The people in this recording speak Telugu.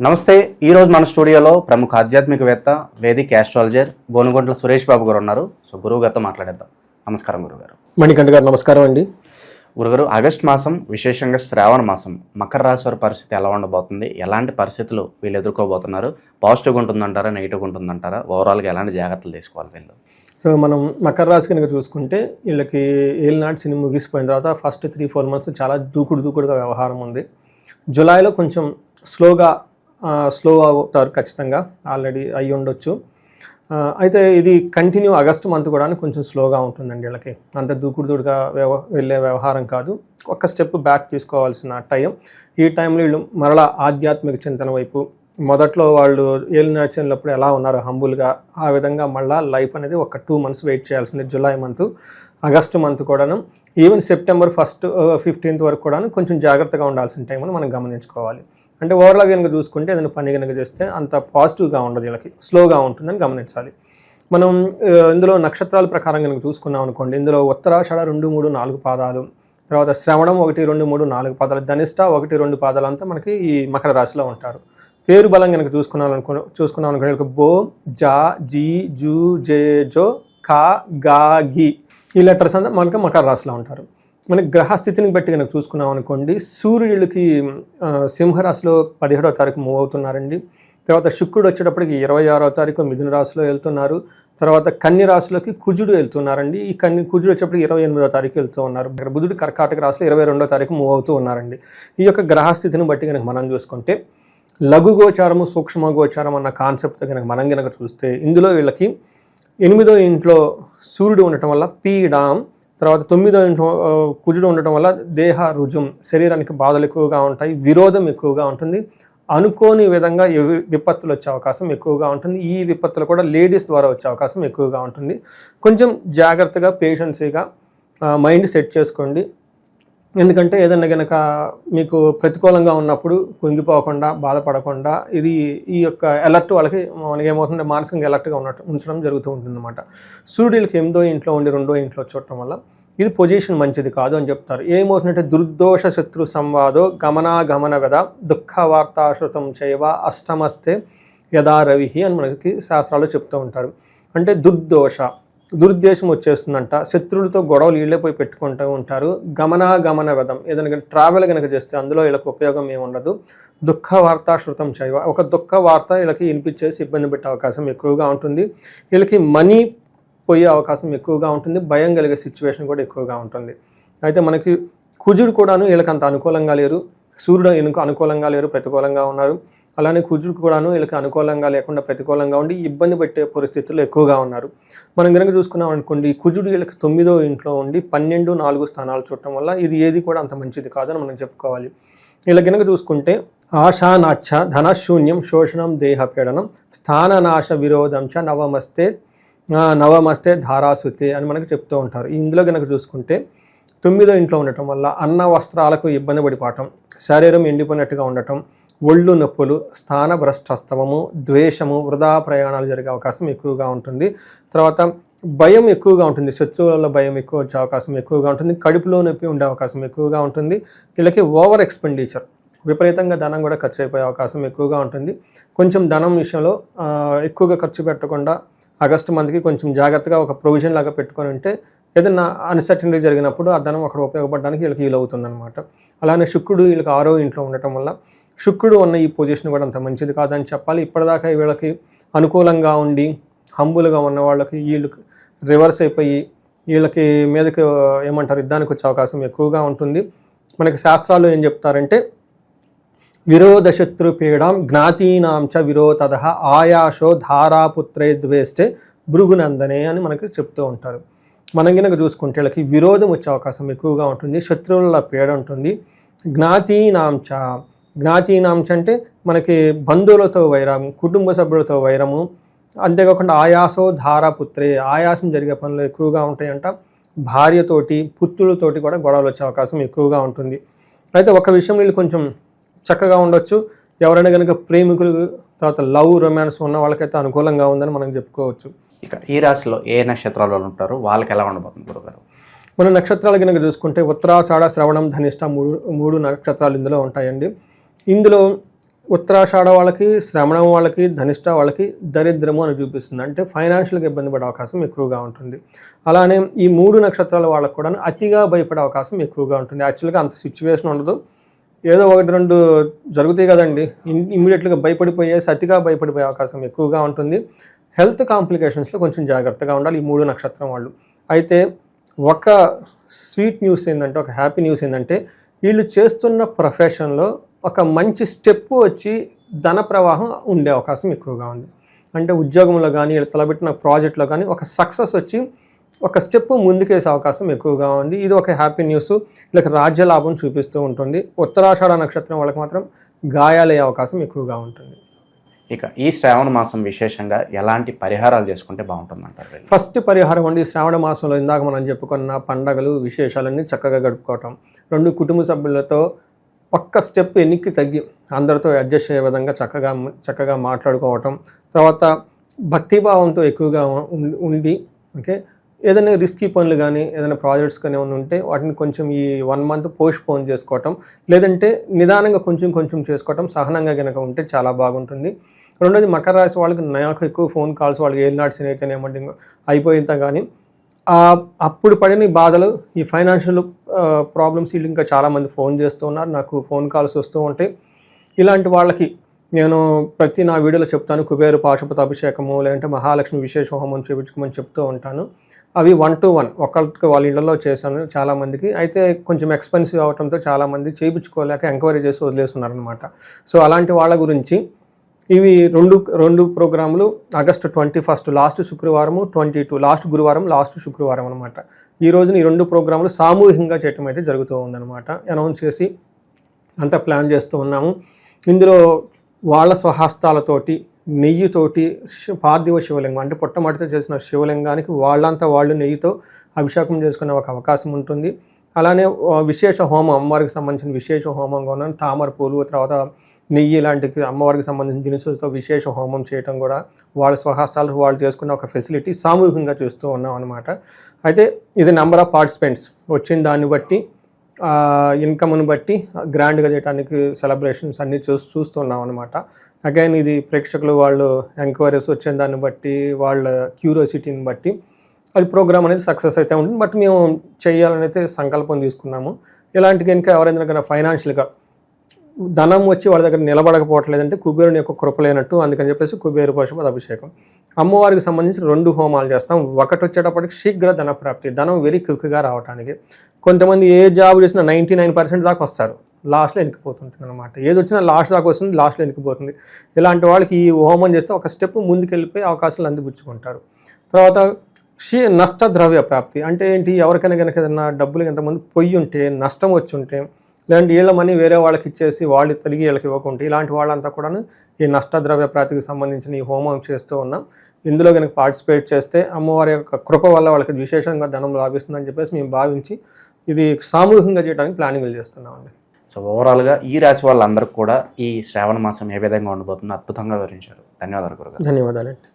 నమస్తే. ఈరోజు మన స్టూడియోలో ప్రముఖ ఆధ్యాత్మికవేత్త వేదిక్ ఆస్ట్రాలజర్ గోనుగొంట్ల సురేష్ బాబు గారు ఉన్నారు. సో గురువు గారితో మాట్లాడేద్దాం. నమస్కారం గురుగారు. మణికంఠ గారు నమస్కారం అండి. గురుగారు, ఆగస్ట్ మాసం, విశేషంగా శ్రావణ మాసం, మకర రాశి వారి పరిస్థితి ఎలా ఉండబోతుంది? ఎలాంటి పరిస్థితులు వీళ్ళు ఎదుర్కోబోతున్నారు? పాజిటివ్గా ఉంటుందంటారా, నెగిటివ్గా ఉంటుందంటారా? ఓవరాల్గా ఎలాంటి జాగ్రత్తలు తీసుకోవాలి వీళ్ళు? సో మనం మకర రాశి కనుక చూసుకుంటే వీళ్ళకి ఏలినాటి శని ముగిసిపోయిన తర్వాత ఫస్ట్ 3-4 మంత్స్ చాలా దూకుడుగా వ్యవహారం ఉంది. జూలైలో కొంచెం స్లో అవుతారు ఖచ్చితంగా, ఆల్రెడీ అయ్యి ఉండొచ్చు. అయితే ఇది కంటిన్యూ ఆగస్ట్ మంత్ కూడా కొంచెం స్లోగా ఉంటుందండి. వీళ్ళకి అంత దూకుడుగా వెళ్ళే వ్యవహారం కాదు. ఒక స్టెప్ బ్యాక్ తీసుకోవాల్సిన టైం. ఈ టైంలో వీళ్ళు మరలా ఆధ్యాత్మిక చింతన వైపు, మొదట్లో వాళ్ళు ఏలినాటి శనిలప్పుడు ఎలా ఉన్నారు హంబుల్గా, ఆ విధంగా మళ్ళీ లైఫ్ అనేది ఒక 2 months వెయిట్ చేయాల్సింది. జూలై మంత్, ఆగస్టు మంత్ కూడాను, ఈవెన్ సెప్టెంబర్ 15th వరకు కూడా కొంచెం జాగ్రత్తగా ఉండాల్సిన టైం అని మనం గమనించుకోవాలి. అంటే ఓవరాల్గా కనుక చూసుకుంటే ఏదైనా పని కనుక చేస్తే అంత పాజిటివ్గా ఉండదు, వీళ్ళకి స్లోగా ఉంటుందని గమనించాలి. మనం ఇందులో నక్షత్రాల ప్రకారం కనుక చూసుకున్నాం అనుకోండి, ఇందులో ఉత్తరాషాఢ 2, 3, 4 పాదాలు, తర్వాత శ్రవణం 1, 2, 3, 4 పాదాలు, ధనిష్ట 1, 2 పాదాలు అంతా మనకి ఈ మకర రాశిలో ఉంటారు. పేరు బలం కనుక చూసుకున్నాం అనుకోండి, బో, జా, జీ, జూ, జే, జో, కా, గా, గి, ఈ లెటర్స్ అంతా మనకి మకర రాశిలో ఉంటారు. మనకి గ్రహస్థితిని బట్టి కనుక చూసుకున్నాం అనుకోండి, సూర్యుడికి సింహరాశిలో 17వ తారీఖు మూవ్ అవుతున్నారండి. తర్వాత శుక్రుడు వచ్చేటప్పటికి 26వ తారీఖు మిథున రాశిలో వెళ్తున్నారు. తర్వాత కన్య రాశిలోకి కుజుడు వెళ్తున్నారండి. ఈ కుజుడు వచ్చేటప్పటికి 28వ తారీఖు వెళ్తూ ఉన్నారు. ఇక్కడ బుధుడు కర్కాటక రాశిలో 22వ తారీఖు మూవ్ అవుతూ ఉన్నారండి. ఈ యొక్క గ్రహస్థితిని బట్టి కనుక మనం చూసుకుంటే లఘు గోచారము, సూక్ష్మ గోచారం అన్న కాన్సెప్ట్ కనుక మనం కనుక చూస్తే, ఇందులో వీళ్ళకి 8వ ఇంట్లో సూర్యుడు ఉండటం వల్ల పీడాం, తర్వాత 9వ ఇంట్లో కుజుడు ఉండటం వల్ల దేహ రుజుం, శరీరానికి బాధలు ఎక్కువగా ఉంటాయి, విరోధం ఎక్కువగా ఉంటుంది, అనుకోని విధంగా విపత్తులు వచ్చే అవకాశం ఎక్కువగా ఉంటుంది. ఈ విపత్తులు కూడా లేడీస్ ద్వారా వచ్చే అవకాశం ఎక్కువగా ఉంటుంది. కొంచెం జాగ్రత్తగా పేషెన్సీగా మైండ్ సెట్ చేసుకోండి. ఎందుకంటే ఏదన్నా కనుక మీకు ప్రతికూలంగా ఉన్నప్పుడు కుంగిపోకుండా, బాధపడకుండా, ఈ యొక్క అలర్ట్ వాళ్ళకి ఏమవుతుందంటే మానసికంగా అలర్ట్గా ఉంచడం జరుగుతూ ఉంటుందన్నమాట. సూర్యుడికి 8వ ఇంట్లో ఉండి 2వ ఇంట్లో చూడటం వల్ల ఇది పొజిషన్ మంచిది కాదు అని చెప్తారు. ఏమవుతుందంటే దుర్దోష శత్రు సంవాదో గమనాగమన వెద దుఃఖ వార్తాశ్రుతం చేయవ అష్టమస్తే యథా రవిహి అని మనకి శాస్త్రాలు చెప్తూ ఉంటారు. అంటే దురుద్దేశం వచ్చేస్తుందంట, శత్రువులతో గొడవలు వీళ్ళే పోయి పెట్టుకుంటూ ఉంటారు. గమన వెదం, ఏదైనా ట్రావెల్ కనుక చేస్తే అందులో వీళ్ళకి ఉపయోగం ఏమి ఉండదు. దుఃఖ వార్త శృతం చేయవ, ఒక దుఃఖ వార్త వీళ్ళకి వినిపించేసి ఇబ్బంది పెట్టే అవకాశం ఎక్కువగా ఉంటుంది. వీళ్ళకి మనీ పోయే అవకాశం ఎక్కువగా ఉంటుంది. భయం కలిగే సిచ్యువేషన్ కూడా ఎక్కువగా ఉంటుంది. అయితే మనకి కుజుడు కూడాను వీళ్ళకి అంత అనుకూలంగా లేరు. సూర్యుడు అనుకూలంగా లేరు, ప్రతికూలంగా ఉన్నారు. అలానే కుజుడు కూడాను వీళ్ళకి అనుకూలంగా లేకుండా ప్రతికూలంగా ఉండి ఇబ్బంది పెట్టే పరిస్థితుల్లో ఎక్కువగా ఉన్నారు. మనం కనుక చూసుకున్నాం అనుకోండి, కుజుడు వీళ్ళకి 9వ ఇంట్లో ఉండి 12, 4 స్థానాలు చూడటం వల్ల ఇది ఏది కూడా అంత మంచిది కాదని మనం చెప్పుకోవాలి. వీళ్ళకి కనుక చూసుకుంటే ఆశానాచ్చ ధనశూన్యం శోషణం దేహపీడనం స్థాననాశ విరోధం చ నవమస్తే ధారాసుతే అని మనకు చెప్తూ ఉంటారు. ఇందులో కనుక చూసుకుంటే 9వ ఇంట్లో ఉండటం వల్ల అన్న వస్త్రాలకు ఇబ్బంది పడిపోవటం, శరీరం ఎండిపోయినట్టుగా ఉండటం, ఒళ్ళు నొప్పులు, స్థాన భ్రష్టస్తవము, ద్వేషము, వృధా ప్రయాణాలు జరిగే అవకాశం ఎక్కువగా ఉంటుంది. తర్వాత భయం ఎక్కువగా ఉంటుంది, శత్రువుల భయం ఎక్కువ వచ్చే అవకాశం ఎక్కువగా ఉంటుంది. కడుపులో నొప్పి ఉండే అవకాశం ఎక్కువగా ఉంటుంది. వీళ్ళకి ఓవర్ ఎక్స్పెండిచర్, విపరీతంగా ధనం కూడా ఖర్చు అయిపోయే అవకాశం ఎక్కువగా ఉంటుంది. కొంచెం ధనం విషయంలో ఎక్కువగా ఖర్చు పెట్టకుండా ఆగస్టు మంత్కి కొంచెం జాగ్రత్తగా ఒక ప్రొవిజన్ లాగా పెట్టుకొని ఉంటే ఏదైనా అన్సర్టనిటీ జరిగినప్పుడు ఆ ధనం అక్కడ ఉపయోగపడడానికి వీళ్ళకి వీలవుతుంది అనమాట. అలానే శుక్రుడు వీళ్ళకి 6వ ఇంట్లో ఉండటం వల్ల శుక్రుడు ఉన్న ఈ పొజిషన్ కూడా అంత మంచిది కాదని చెప్పాలి. ఇప్పటిదాకా వీళ్ళకి అనుకూలంగా ఉండి హంబులుగా ఉన్న వాళ్ళకి వీళ్ళకి రివర్స్ అయిపోయి వీళ్ళకి మీదకి ఏమంటారు యుద్ధానికి వచ్చే అవకాశం ఎక్కువగా ఉంటుంది. మనకి శాస్త్రాలు ఏం చెప్తారంటే విరోధ శత్రు పీడాం జ్ఞాతీనాం చ విరోధద ఆయాషో ధారాపుత్రే ద్వేష్టే భృగునందనే అని మనకి చెప్తూ ఉంటారు. మనం కనుక చూసుకుంటే వీళ్ళకి విరోధం వచ్చే అవకాశం ఎక్కువగా ఉంటుంది, శత్రువుల పీడ ఉంటుంది. జ్ఞాతీనాంచ అంటే మనకి బంధువులతో వైరం, కుటుంబ సభ్యులతో వైరము, అంతేకాకుండా ఆయాసో ధారాపుత్రే, ఆయాసం జరిగే పనులు ఎక్కువగా ఉంటాయంట. భార్యతోటి, పుత్రులతోటి కూడా గొడవలు వచ్చే అవకాశం ఎక్కువగా ఉంటుంది. అయితే ఒక విషయం వీళ్ళు కొంచెం చక్కగా ఉండొచ్చు. ఎవరైనా కనుక ప్రేమికులు, తర్వాత లవ్ రొమాన్స్ ఉన్న వాళ్ళకైతే అనుకూలంగా ఉందని మనం చెప్పుకోవచ్చు. ఇక ఈ రాశిలో ఏ నక్షత్రాలు ఉంటారు, వాళ్ళకి ఎలా ఉండబోతుంది గురుగారు? మన నక్షత్రాలు కనుక చూసుకుంటే ఉత్తరాషాఢ, శ్రవణం, ధనిష్ట 3 నక్షత్రాలు ఇందులో ఉంటాయండి. ఇందులో ఉత్తరాషాఢ వాళ్ళకి, శ్రవణం వాళ్ళకి, ధనిష్ట వాళ్ళకి దరిద్రము అని చూపిస్తుంది. అంటే ఫైనాన్షియల్గా ఇబ్బంది పడే అవకాశం ఎక్కువగా ఉంటుంది. అలానే ఈ 3 నక్షత్రాల వాళ్ళకు కూడా అతిగా భయపడే అవకాశం ఎక్కువగా ఉంటుంది. యాక్చువల్గా అంత సిచ్యువేషన్ ఉండదు, ఏదో 1-2 జరుగుతాయి కదండి, ఇమ్మీడియట్గా భయపడిపోయేసి అతిగా భయపడిపోయే అవకాశం ఎక్కువగా ఉంటుంది. హెల్త్ కాంప్లికేషన్స్లో కొంచెం జాగ్రత్తగా ఉండాలి ఈ 3 నక్షత్రం వాళ్ళు. అయితే ఒక స్వీట్ న్యూస్ ఏంటంటే, ఒక హ్యాపీ న్యూస్ ఏంటంటే, వీళ్ళు చేస్తున్న ప్రొఫెషన్లో ఒక మంచి స్టెప్ వచ్చి ధన ప్రవాహం ఉండే అవకాశం ఎక్కువగా ఉంది. అంటే ఉద్యోగంలో కానీ, వీళ్ళు తలబెట్టిన ప్రాజెక్ట్లో కానీ ఒక సక్సెస్ వచ్చి ఒక స్టెప్ ముందుకేసే అవకాశం ఎక్కువగా ఉంది. ఇది ఒక హ్యాపీ న్యూస్. వీళ్ళకి రాజ్య లాభం చూపిస్తూ ఉంటుంది. ఉత్తరాషాఢ నక్షత్రం వాళ్ళకి మాత్రం గాయాలయ్యే అవకాశం ఎక్కువగా ఉంటుంది. ఇక ఈ శ్రావణ మాసం విశేషంగా ఎలాంటి పరిహారాలు చేసుకుంటే బాగుంటుంది అంటారు? ఫస్ట్ పరిహారం అండి, శ్రావణ మాసంలో ఇందాక మనం చెప్పుకున్న పండగలు విశేషాలన్నీ చక్కగా గడుపుకోవటం. 2 కుటుంబ సభ్యులతో ఒక్క స్టెప్ ఎన్నిక్కి తగ్గి అందరితో అడ్జస్ట్ అయ్యే విధంగా చక్కగా మాట్లాడుకోవటం. తర్వాత భక్తిభావంతో ఎక్కువగా ఉండి, ఓకే, ఏదైనా రిస్కీ పనులు కానీ, ఏదైనా ప్రాజెక్ట్స్ కానీ ఏమైనా ఉంటే వాటిని కొంచెం ఈ 1 మంత్ పోస్ట్పోన్ చేసుకోవటం, లేదంటే నిదానంగా కొంచెం చేసుకోవటం, సహనంగా కనుక ఉంటే చాలా బాగుంటుంది. రెండోది మకర రాశి వాళ్ళకి నాకు ఎక్కువ ఫోన్ కాల్స్, వాళ్ళకి ఏలినాటి శని అయితేనేమంటే అయిపోయిందా కానీ అప్పుడు పడిన బాధలు, ఈ ఫైనాన్షియల్ ప్రాబ్లమ్స్, వీళ్ళు ఇంకా చాలామంది ఫోన్ చేస్తూ ఉన్నారు, నాకు ఫోన్ కాల్స్ వస్తూ ఉంటాయి. ఇలాంటి వాళ్ళకి నేను ప్రతి నా వీడియోలో చెప్తాను, కుబేరు పాశుపత అభిషేకము, లేదంటే మహాలక్ష్మి విశేష హోమం చేయించుకోమని చెప్తూ ఉంటాను. అవి 1-to-1 ఒకరికి వాళ్ళ ఇళ్లలో చేశాను చాలామందికి. అయితే కొంచెం ఎక్స్పెన్సివ్ అవడంతో చాలామంది చేయించుకోలేక ఎంక్వైరీ చేసి వదిలేస్తున్నారనమాట. సో అలాంటి వాళ్ళ గురించి ఇవి రెండు ప్రోగ్రాములు ఆగస్టు 21 లాస్ట్ శుక్రవారము, 22 లాస్ట్ గురువారం, లాస్ట్ శుక్రవారం అనమాట. ఈ రోజున ఈ 2 ప్రోగ్రాములు సామూహికంగా చేయటం అయితే జరుగుతూ ఉందన్నమాట. అనౌన్స్ చేసి అంతా ప్లాన్ చేస్తూ ఉన్నాము. ఇందులో వాళ్ళ స్వహస్తాలతోటి, నెయ్యితోటి పార్థివ శివలింగం అంటే పుట్టమటితో చేసిన శివలింగానికి వాళ్ళంతా వాళ్ళు నెయ్యితో అభిషేకం చేసుకునే ఒక అవకాశం ఉంటుంది. అలానే విశేష హోమం, అమ్మవారికి సంబంధించిన విశేష హోమంగా ఉన్న తామర పూలు, తర్వాత నెయ్యి లాంటి అమ్మవారికి సంబంధించిన దినుసులతో విశేష హోమం చేయటం కూడా వాళ్ళ స్వహస్తాలు వాళ్ళు చేసుకున్న ఒక ఫెసిలిటీ సామూహికంగా చూస్తూ ఉన్నాం అనమాట. అయితే ఇది నెంబర్ ఆఫ్ పార్టిసిపెంట్స్ వచ్చిన దాన్ని బట్టి, ఇన్కమ్ని బట్టి గ్రాండ్గా చేయడానికి సెలబ్రేషన్స్ అన్నీ చూస్తున్నాం అనమాట. అగైన్ ఇది ప్రేక్షకులు వాళ్ళు ఎంక్వైరీస్ వచ్చిన దాన్ని బట్టి, వాళ్ళ క్యూరియాసిటీని బట్టి అది ప్రోగ్రామ్ అనేది సక్సెస్ అయితే ఉంటుంది. బట్ మేము చేయాలని అయితే సంకల్పం తీసుకున్నాము. ఇలాంటి కనుక ఎవరైనా కనుక ఫైనాన్షియల్గా ధనం వచ్చి వాళ్ళ దగ్గర నిలబడకపోవట్లేదంటే కుబేరుని యొక్క కృప లేనట్టు, అందుకని చెప్పేసి కుబేరు పాశుపత అభిషేకం. అమ్మవారికి సంబంధించి 2 హోమాలు చేస్తాం. ఒకటి వచ్చేటప్పటికి శీఘ్ర ధన ప్రాప్తి, ధనం వెరీ క్విక్గా రావడానికి. కొంతమంది ఏ జాబ్ చేసినా 99% దాకా వస్తారు, లాస్ట్లో వెనక్కిపోతుంటుంది అనమాట. ఏది వచ్చినా లాస్ట్ దాకా వస్తుంది, లాస్ట్లో వెనక్కిపోతుంది. ఇలాంటి వాళ్ళకి ఈ హోమం చేస్తే ఒక స్టెప్ ముందుకు వెళ్ళిపోయి అవకాశాలు అందిపుచ్చుకుంటారు. తర్వాత నష్ట ద్రవ్య ప్రాప్తి అంటే ఏంటి, ఎవరికైనా కనుక ఏదైనా డబ్బులు ఎంతమంది పొయ్యి ఉంటే, నష్టం వచ్చి ఉంటే, లేదంటే వీళ్ళ మనీ వేరే వాళ్ళకి ఇచ్చేసి వాళ్ళు తిరిగి వీళ్ళకి ఇవ్వకుంటే, ఇలాంటి వాళ్ళంతా కూడా ఈ నష్టద్రవ్య ప్రాప్తికి సంబంధించిన ఈ హోమం చేస్తూ ఉన్నాం. ఇందులో కనుక పార్టిసిపేట్ చేస్తే అమ్మవారి యొక్క కృప వల్ల వాళ్ళకి విశేషంగా ధనం లాభిస్తుందని చెప్పేసి మేము భావించి ఇది సామూహికంగా చేయడానికి ప్లానింగ్లు చేస్తున్నామండి. సో ఓవరాల్గా ఈ రాశి వాళ్ళందరికీ కూడా ఈ శ్రావణ మాసం ఏ విధంగా ఉండబోతుందో అద్భుతంగా వివరించారు. ధన్యవాదాలు గురుగారు. ధన్యవాదాలండి.